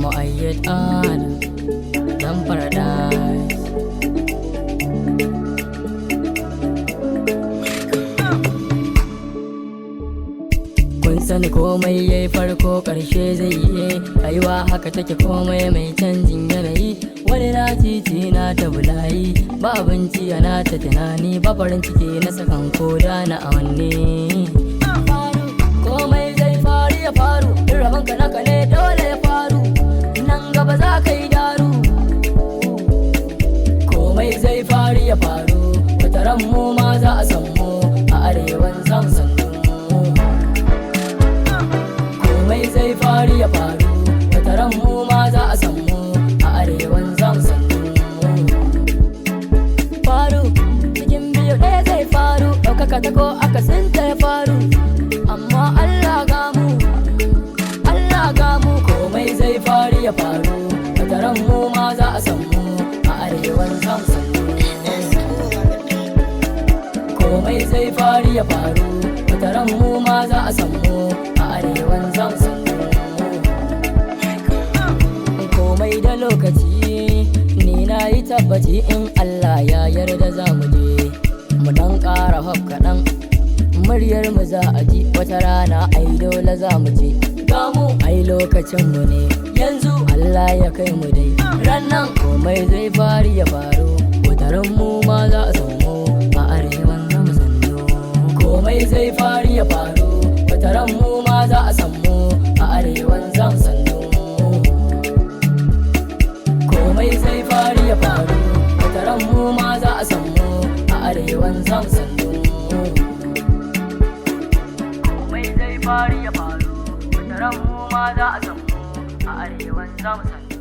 mu'ayyad Adam dan Paradise. Kun sani komai yayi farko ƙarshe zai yi, rayuwa haka take komai mai canjin yanayi. Wani na titi na ta bulayi, ba abinci yana ta tunani, ba farin ciki na sakan koda na awanni. Komai zai faru ya faru, in rabonka naka ne dole ya faru, nan gaba za ka yi daru. Komai zai faru ya faru, wataran mu ma za a san mu, a arewan za mu san mu. Komai zai faru ya faru, wataran mu ma za a san mu, a arewan za mu san mu. Faru cikin biyu ɗaya zai faru, ɗaukaka ta ko akasinta ya faru, amma Allah gamu, Allah gamu. Komai zai faru ya faru, wataran mu ma za a san mu, a arewan za mu san mu. Komai zai faru ya faru, wataran mu ma za a san mu, a arewan za mu san mu. Komai da lokaci, ni na yi tabbaci in Allah ya yarda za mu je, mu dan ƙara hop kaɗan, muryar mu za a ji wata rana ai dole za mu je. Gamu ai lokacin mu ne yanzu, Allah ya kai mu dai rannan. Komai zai faru ya faru, wataran mu ma za a san mu, a arewan za mu san mu. Komai zai faru ya faru, wataran mu ma za a san mu, a arewan za mu san mu. Komai zai faru ya faru, wataran mu ma za a san mu, a arewan za mu san mu. Komai zai faru ya faru, wataran mu ma za a san mu, a arewan za mu san mu.